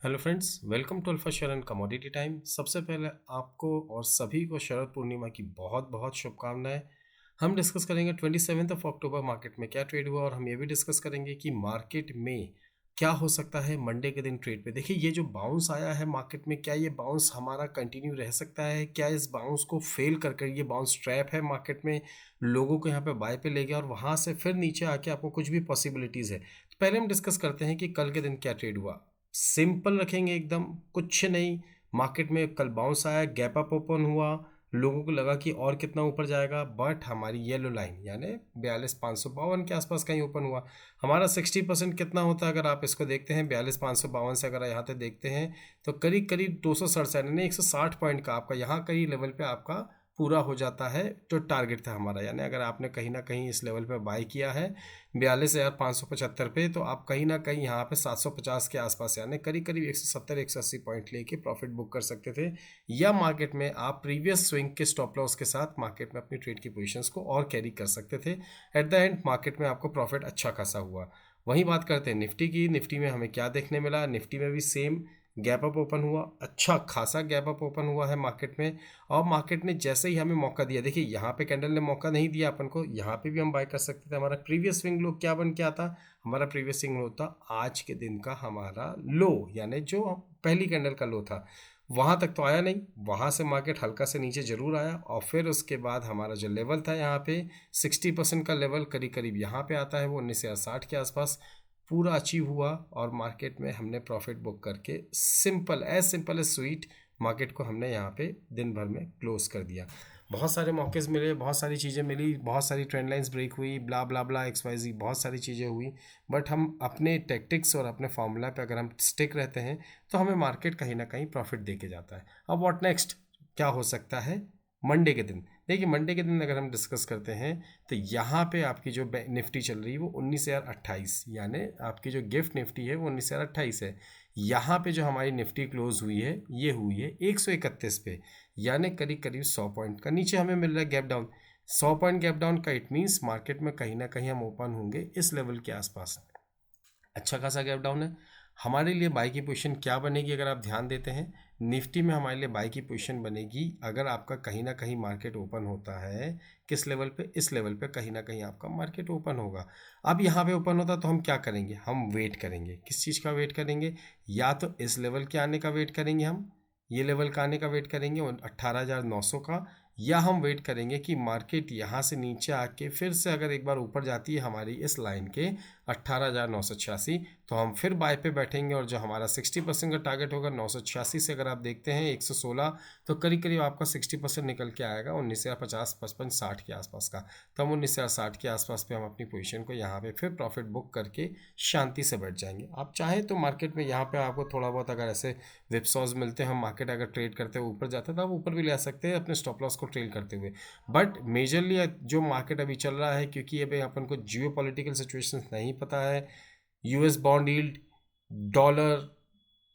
Hello friends, welcome to alpha share and commodity time. सबसे पहले आपको और सभी को शरद पूर्णिमा की बहुत बहुत शुभकामनाएं। हम डिस्कस करेंगे 27 ऑफ अक्टूबर मार्केट में क्या ट्रेड हुआ, और हम ये भी डिस्कस करेंगे कि मार्केट में क्या हो सकता है मंडे के दिन ट्रेड पे। देखिए, ये जो बाउंस आया है मार्केट में, क्या ये बाउंस हमारा कंटिन्यू रह सकता है? क्या इस बाउंस को फेल कर कर ये बाउंस ट्रैप है मार्केट में, लोगों को यहाँ पे बाय पे ले गया और वहाँ से फिर नीचे आके आपको कुछ भी पॉसिबिलिटीज़ है? तो पहले हम डिस्कस करते हैं कि कल के दिन क्या ट्रेड हुआ। सिंपल रखेंगे एकदम, कुछ नहीं। मार्केट में कल बाउंस आया, गैप अप ओपन हुआ, लोगों को लगा कि और कितना ऊपर जाएगा, बट हमारी येलो लाइन यानी 42,552 के आसपास कहीं ओपन हुआ। हमारा 60% कितना होता है अगर आप इसको देखते हैं? 42,552 से अगर यहाँ पे देखते हैं तो करीब करीब 267 यानी 160 पॉइंट का आपका यहाँ कहीं लेवल पे आपका पूरा हो जाता है। जो टारगेट था हमारा, यानी अगर आपने कहीं ना कहीं इस लेवल पे बाई किया है 42,575 पे, तो आप कहीं ना कहीं यहाँ पे 750 के आसपास यानी करीब करीब 170-180 पॉइंट लेके प्रॉफिट बुक कर सकते थे। या मार्केट में आप प्रीवियस स्विंग के स्टॉप लॉस के साथ मार्केट में अपनी ट्रेड की पोजीशंस को और कैरी कर सकते थे। एट द एंड मार्केट में आपको प्रॉफिट अच्छा खासा हुआ। वहीं बात करते हैं निफ्टी की। निफ्टी में हमें क्या देखने मिला? निफ्टी में भी सेम गैप अप ओपन हुआ, अच्छा खासा गैप अप ओपन हुआ है मार्केट में। और मार्केट ने जैसे ही हमें मौका दिया, देखिए यहाँ पे कैंडल ने मौका नहीं दिया अपन को, यहाँ पे भी हम बाय कर सकते थे। हमारा प्रीवियस स्विंग लो क्या बन के आता? हमारा प्रीवियस स्विंग लो था आज के दिन का हमारा लो, यानी जो पहली कैंडल का लो था, वहाँ तक तो आया नहीं। वहाँ से मार्केट हल्का से नीचे जरूर आया, और फिर उसके बाद हमारा जो लेवल था यहाँ पे 60% का लेवल करीब करीब यहाँ पे आता है, वो 19,060 के आसपास पूरा अचीव हुआ। और मार्केट में हमने प्रॉफिट बुक करके सिंपल एज स्वीट मार्केट को हमने यहाँ पे दिन भर में क्लोज कर दिया। बहुत सारे मौकेज मिले, बहुत सारी चीज़ें मिली, बहुत सारी ट्रेंड लाइंस ब्रेक हुई, ब्ला ब्ला ब्ला XYZ, बहुत सारी चीज़ें हुई। बट हम अपने टैक्टिक्स और अपने फार्मूला पे अगर हम स्टिक रहते हैं तो हमें मार्केट कहीं ना कहीं प्रॉफिट दे के जाता है। अब व्हाट नेक्स्ट, क्या हो सकता है मंडे के दिन? देखिए, मंडे के दिन अगर हम डिस्कस करते हैं तो यहाँ पे आपकी जो निफ्टी चल रही है वो 19,028, यानी आपकी जो गिफ्ट निफ्टी है वो 19,028 है। यहाँ पे जो हमारी निफ्टी क्लोज हुई है ये हुई है 131 पे, यानी करीब करीब 100 पॉइंट का नीचे हमें मिल रहा है gap down. 100 point gap down का इट मीन्स मार्केट में कहीं ना कहीं हम ओपन होंगे इस लेवल के आसपास। अच्छा खासा गैप डाउन है। हमारे लिए बाई की पोजीशन क्या बनेगी अगर आप ध्यान देते हैं? निफ्टी में हमारे लिए बाई की पोजीशन बनेगी अगर आपका कहीं ना कहीं मार्केट ओपन होता है। किस लेवल पे? इस लेवल पे कहीं ना कहीं आपका मार्केट ओपन होगा। अब यहाँ पे ओपन होता तो हम क्या करेंगे? हम वेट करेंगे। किस चीज़ का वेट करेंगे? या तो इस लेवल के आने का वेट करेंगे, हम ये लेवल का आने का वेट करेंगे 18,900 का, या हम वेट करेंगे कि मार्केट यहाँ से नीचे आके फिर से अगर एक बार ऊपर जाती है हमारी इस लाइन के 18,986, तो हम फिर बाय पे बैठेंगे। और जो हमारा 60% का टारगेट होगा 986 से, अगर आप देखते हैं 116, तो करीब करीब आपका 60% निकल के आएगा 19,050, 55, 60 के आसपास का। तो हम 19,060 के आसपास पे हम अपनी पोजीशन को यहाँ पे फिर प्रॉफिट बुक करके शांति से बैठ जाएंगे। आप चाहें तो मार्केट में यहाँ पे आपको थोड़ा बहुत अगर ऐसे विपसॉज मिलते हैं, हम मार्केट अगर ट्रेड करते हुए ऊपर जाते हैं तो आप ऊपर भी ले आ सकते हैं अपने स्टॉप लॉस को ट्रेल करते हुए। बट मेजरली जो मार्केट अभी चल रहा है, क्योंकि अभी अपन को जियो पॉलिटिकल सिचुएशन नहीं पता है, US bond yield, dollar,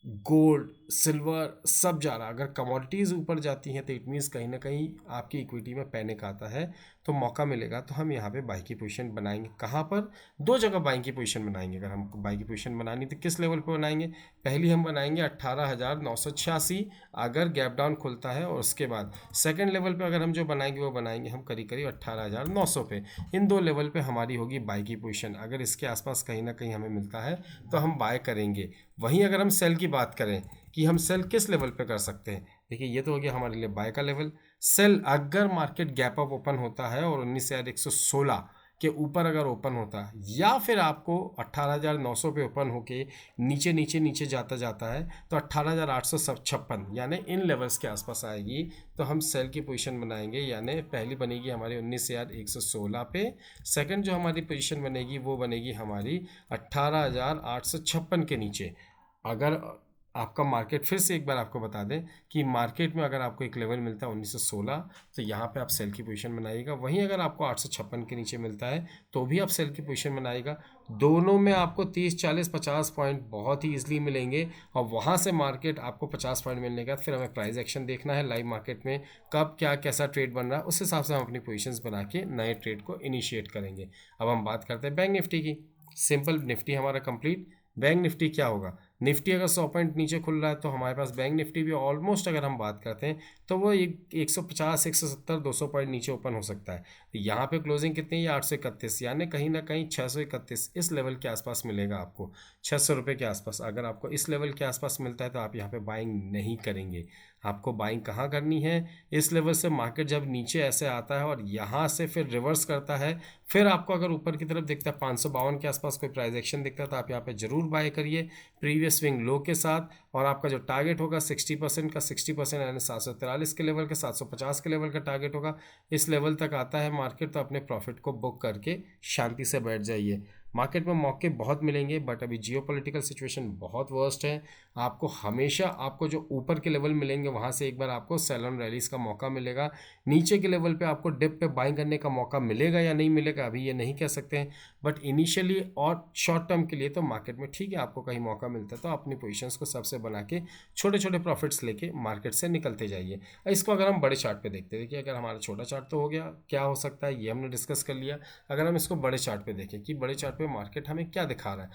gold, silver सब जा रहा है। अगर कमोडिटीज़ ऊपर जाती हैं तो इट मीन्स कहीं ना कहीं आपकी इक्विटी में पैनिक आता है, तो मौका मिलेगा तो हम यहाँ पे बाई की पोजीशन बनाएंगे। कहाँ पर? दो जगह बाई की पोजीशन बनाएंगे। अगर हमको बाई की पोजीशन बनानी तो किस लेवल पे बनाएंगे? पहली हम बनाएंगे 18,986 अगर गैप डाउन खुलता है, और उसके बाद सेकंड लेवल पे अगर हम जो बनाएंगे वो बनाएंगे हम करीब करीब 18,900 पे। इन दो लेवल पे हमारी होगी बाई की पोजीशन। अगर इसके आसपास कहीं ना कहीं हमें मिलता है तो हम बाय करेंगे। वहीं अगर हम सेल की बात करें कि हम सेल किस लेवल पे कर सकते हैं, देखिए ये तो हो गया हमारे लिए बाय का लेवल। सेल अगर मार्केट गैप अप ओपन होता है और 19,116 के ऊपर अगर ओपन होता है, या फिर आपको 18,900 पे ओपन होके नीचे नीचे नीचे जाता जाता है तो 18,856 यानी इन लेवल्स के आसपास आएगी, तो हम सेल की पोजीशन बनाएंगे। यानी पहली बनेगी हमारी 19,116 पे, सेकंड जो हमारी पोजीशन बनेगी वो बनेगी हमारी 18,856 के नीचे। अगर आपका मार्केट, फिर से एक बार आपको बता दें कि मार्केट में अगर आपको एक लेवल मिलता है 1916, तो यहाँ पे आप सेल की पोजीशन बनाइएगा। वहीं अगर आपको 856 के नीचे मिलता है तो भी आप सेल की पोजीशन बनाइएगा। दोनों में आपको 30, 40, 50 पॉइंट बहुत ही ईजिली मिलेंगे, और वहाँ से मार्केट आपको 50 पॉइंट मिलने के बाद फिर हमें प्राइस एक्शन देखना है लाइव मार्केट में, कब क्या कैसा ट्रेड बन रहा है, उस हिसाब से हम अपनी पोजीशंस बना के नए ट्रेड को इनिशिएट करेंगे। अब हम बात करते हैं बैंक निफ्टी की। सिंपल निफ्टी हमारा कंप्लीट। बैंक निफ्टी क्या होगा? निफ्टी अगर 100 पॉइंट नीचे खुल रहा है तो हमारे पास बैंक निफ्टी भी ऑलमोस्ट अगर हम बात करते हैं तो वो 150, 170, 200 पॉइंट नीचे ओपन हो सकता है। तो यहाँ पे क्लोजिंग कितनी है, 831, यानी कहीं ना कहीं 631 इस लेवल के आसपास मिलेगा आपको, 600 रुपये के आसपास। अगर आपको इस लेवल के आसपास मिलता है तो आप यहाँ पे बाइंग नहीं करेंगे। आपको बाइंग कहाँ करनी है, इस लेवल से मार्केट जब नीचे ऐसे आता है और यहाँ से फिर रिवर्स करता है, फिर आपको अगर ऊपर की तरफ दिखता है 552 के आसपास कोई प्राइस एक्शन दिखता है तो आप यहाँ पे जरूर बाय करिए प्रीवियस स्विंग लो के साथ। और आपका जो टारगेट होगा 60% का, 60% यानी 743 के लेवल के, 750 के लेवल का टारगेट होगा। इस लेवल तक आता है मार्केट तो अपने प्रॉफिट को बुक करके शांति से बैठ जाइए। मार्केट में मौके बहुत मिलेंगे बट अभी जियोपॉलिटिकल सिचुएशन बहुत वर्स्ट है। आपको हमेशा आपको जो ऊपर के लेवल मिलेंगे वहाँ से एक बार आपको सेल ऑन रैलीज का मौका मिलेगा। नीचे के लेवल पे आपको डिप पे बाइंग करने का मौका मिलेगा या नहीं मिलेगा अभी ये नहीं कह सकते हैं, बट इनिशियली और शॉर्ट टर्म के लिए तो मार्केट में ठीक है, आपको कहीं मौका मिलता है तो अपनी पोजीशंस को सबसे बना के छोटे छोटे प्रॉफिट्स लेके मार्केट से निकलते जाइए। इसको अगर हम बड़े चार्ट पे देखते हैं, देखिए अगर हमारा छोटा चार्ट तो हो गया, क्या हो सकता है ये हमने डिस्कस कर लिया। अगर हम इसको बड़े चार्ट पे देखें कि बड़े चार्ट पे मार्केट हमें क्या दिखा रहा है,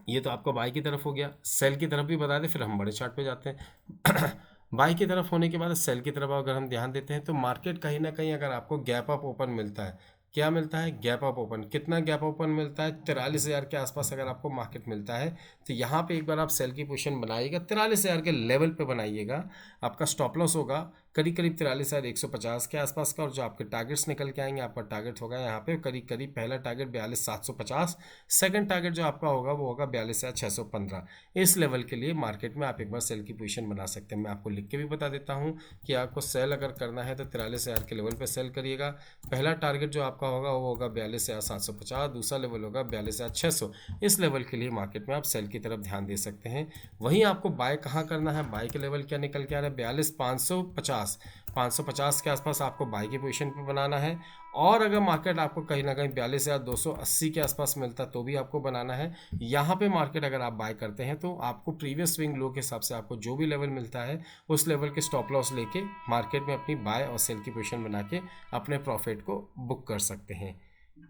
ये तो आपको बाई की तरफ हो गया, सेल की तरफ भी बता दें फिर हम बड़े चार्ट पे जाते हैं। बाई की तरफ होने के बाद सेल की तरफ अगर हम ध्यान देते हैं तो मार्केट कहीं ना कहीं अगर आपको गैप अप ओपन मिलता है, क्या मिलता है, गैप अप ओपन, कितना गैप ओपन मिलता है, 43,000 के आसपास अगर आपको मार्केट मिलता है तो यहाँ पे एक बार आप सेल की पोजीशन बनाइएगा, 43,000 के लेवल पे बनाइएगा। आपका स्टॉप लॉस होगा करीब करीब 43,150 के आसपास का, और जो आपके टारगेट्स निकल के आएंगे, आपका टारगेट होगा यहाँ पे करीब करीब पहला टारगेट 42,750, सेकंड टारगेट जो आपका होगा वो होगा 42,615। इस लेवल के लिए मार्केट में आप एक बार सेल की पोजीशन बना सकते हैं। मैं आपको लिख के भी बता देता हूँ कि आपको सेल अगर करना है तो 43,000 के लेवल पे सेल करिएगा। पहला टारगेट जो आपका होगा वो होगा 42,750, दूसरा लेवल होगा 42,600। इस लेवल के लिए मार्केट में आप सेल की तरफ ध्यान दे सकते हैं। वहीं आपको बाय कहाँ करना है, बाय के लेवल क्या निकल के आ रहा है, 42,550, 550 के आसपास आपको बाई की पोजीशन पे बनाना है। और अगर मार्केट आपको कहीं ना कहीं 42,280 के आसपास मिलता तो भी आपको बनाना है। यहाँ पे मार्केट अगर आप बाय करते हैं तो आपको प्रीवियस स्विंग लो के हिसाब से आपको जो भी लेवल मिलता है उस लेवल के स्टॉप लॉस लेके मार्केट में अपनी बाय और सेल की पोजीशन बना के अपने प्रॉफिट को बुक कर सकते हैं।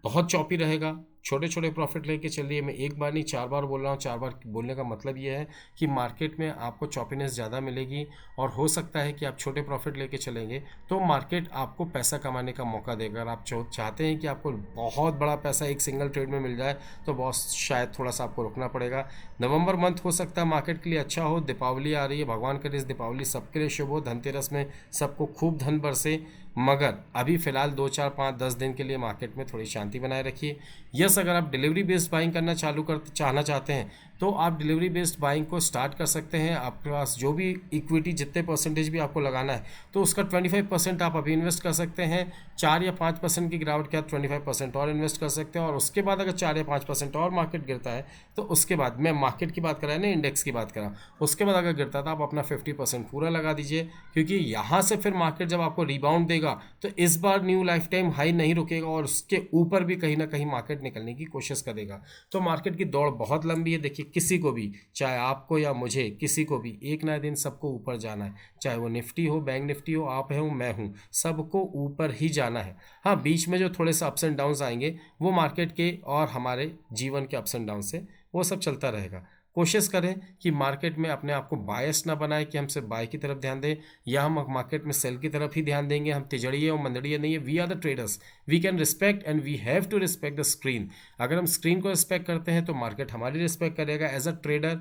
बहुत चौपी रहेगा, छोटे छोटे प्रॉफिट लेके चलिए। मैं एक बार नहीं 4 बार बोल रहा हूँ, 4 बार बोलने का मतलब ये है कि मार्केट में आपको चौपीनेस ज़्यादा मिलेगी और हो सकता है कि आप छोटे प्रॉफिट लेके चलेंगे तो मार्केट आपको पैसा कमाने का मौका देगा। अगर आप चाहते हैं कि आपको बहुत बड़ा पैसा एक सिंगल ट्रेड में मिल जाए तो बहुत शायद थोड़ा सा आपको रुकना पड़ेगा। नवंबर मंथ हो सकता है मार्केट के लिए अच्छा हो, दीपावली आ रही है, भगवान करे इस दीपावली सबके लिए शुभ हो, धनतेरस में सबको खूब धन बरसे। मगर अभी फ़िलहाल 2, 4, 5, 10 दिन के लिए मार्केट में थोड़ी शांति बनाए रखिए। यस, अगर आप डिलीवरी बेस्ड बाइंग करना चाहना चाहते हैं तो आप डिलीवरी बेस्ड बाइंग को स्टार्ट कर सकते हैं। आपके पास जो भी इक्विटी जितने परसेंटेज भी आपको लगाना है तो उसका 25% आप अभी इन्वेस्ट कर सकते हैं। 4 या 5% की गिरावट के बाद 25% और इन्वेस्ट कर सकते हैं, और उसके बाद अगर 4 या 5% और मार्केट गिरता है तो उसके बाद, मैं मार्केट की बात कर रहा है ना, इंडेक्स की बात कर रहा हूँ, उसके बाद अगर गिरता था आप अपना 50% पूरा लगा दीजिए, क्योंकि यहाँ से फिर मार्केट जब आपको रिबाउंड देगा तो इस बार न्यू लाइफ टाइम हाई नहीं रुकेगा और उसके ऊपर भी कहीं ना कहीं मार्केट निकलने की कोशिश करेगा। तो मार्केट की दौड़ बहुत लंबी है। देखिए किसी को भी, चाहे आपको या मुझे, किसी को भी एक ना दिन सबको ऊपर जाना है, चाहे वो निफ्टी हो, बैंक निफ्टी हो, आप हो, मैं हूँ, सबको ऊपर ही जाना है। हाँ, बीच में जो थोड़े से अप्स एंड डाउन्स आएंगे वो मार्केट के और हमारे जीवन के अप्स एंड डाउन से वो सब चलता रहेगा। कोशिश करें कि मार्केट में अपने आप को बायस ना बनाए कि हम सिर्फ बाय की तरफ ध्यान दें या हम मार्केट में सेल की तरफ ही ध्यान देंगे। हम तिजड़िए और मंदड़िए नहीं है, we are the traders, we can respect and we have to respect the screen. अगर हम स्क्रीन को रिस्पेक्ट करते हैं तो मार्केट हमारी रिस्पेक्ट करेगा। As a trader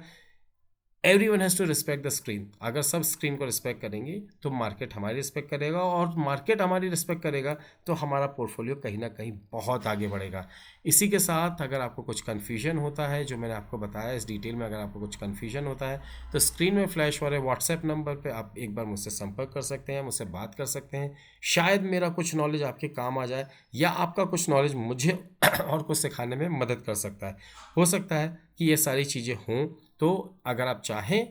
everyone has to respect the screen. अगर सब स्क्रीन को रिस्पेक्ट करेंगे तो मार्केट हमारी रिस्पेक्ट करेगा, और मार्केट हमारी रिस्पेक्ट करेगा तो हमारा पोर्टफोलियो कहीं ना कहीं बहुत आगे बढ़ेगा। इसी के साथ अगर आपको कुछ कन्फ्यूजन होता है, जो मैंने आपको बताया इस डिटेल में, अगर आपको कुछ कन्फ्यूजन होता है तो स्क्रीन में फ्लैश हो रहे व्हाट्सएप नंबर पर आप एक बार मुझसे संपर्क कर सकते हैं, मुझसे बात कर सकते हैं। शायद मेरा कुछ नॉलेज आपके काम आ जाए या आपका कुछ नॉलेज मुझे और कुछ सिखाने में मदद कर सकता है। हो सकता है कि ये सारी चीज़ें हों, तो अगर आप चाहें,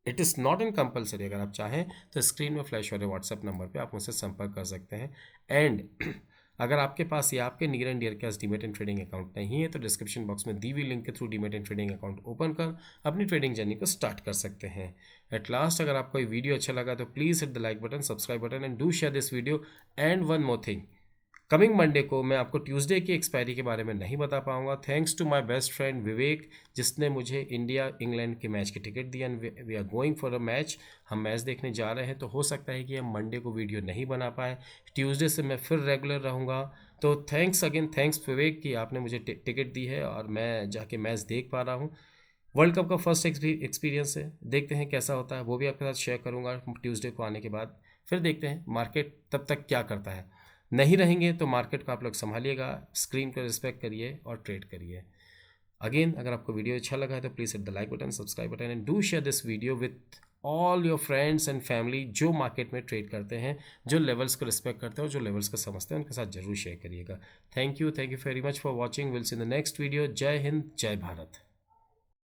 it is not in compulsory, अगर आप चाहें तो स्क्रीन में फ्लैश हो रहे व्हाट्सएप नंबर पे आप मुझसे संपर्क कर सकते हैं। एंड अगर आपके पास या आपके नियर एंड डियर के पास डीमैट एंड ट्रेडिंग अकाउंट नहीं है तो डिस्क्रिप्शन बॉक्स में दी हुई लिंक के through demat and trading account open कर अपनी ट्रेडिंग जर्नी को स्टार्ट कर सकते हैं। एट लास्ट, अगर आपको ये वीडियो अच्छा लगा तो please hit the like button, subscribe button and do share this video. And one more thing, coming Monday को मैं आपको ट्यूसडे की एक्सपायरी के बारे में नहीं बता पाऊंगा। Thanks to my best friend Vivek, जिसने मुझे इंडिया इंग्लैंड के मैच की टिकट दी and we are going for a match. हम मैच देखने जा रहे हैं, तो हो सकता है कि हम मंडे को वीडियो नहीं बना पाए। ट्यूसडे से मैं फिर रेगुलर रहूँगा। तो थैंक्स अगेन, थैंक्स विवेक कि आपने मुझे टिकट दी है और मैं जाके मैच देख पा रहा हूँ। वर्ल्ड कप का फर्स्ट एक्सपीरियंस है, देखते हैं कैसा होता है, वो भी आपके साथ शेयर करूंगा ट्यूसडे को आने के बाद। फिर देखते हैं मार्केट तब तक क्या करता है। नहीं रहेंगे तो मार्केट को आप लोग संभालिएगा, स्क्रीन को रिस्पेक्ट करिए और ट्रेड करिए। अगेन, अगर आपको वीडियो अच्छा लगा है तो please hit the like button, subscribe button and do share this video with all your friends and family जो मार्केट में ट्रेड करते हैं, जो लेवल्स को रिस्पेक्ट करते हैं और जो लेवल्स को समझते हैं, उनके साथ जरूर शेयर करिएगा। Thank you very much for watching. Will see in the next video. जय हिंद, जय भारत।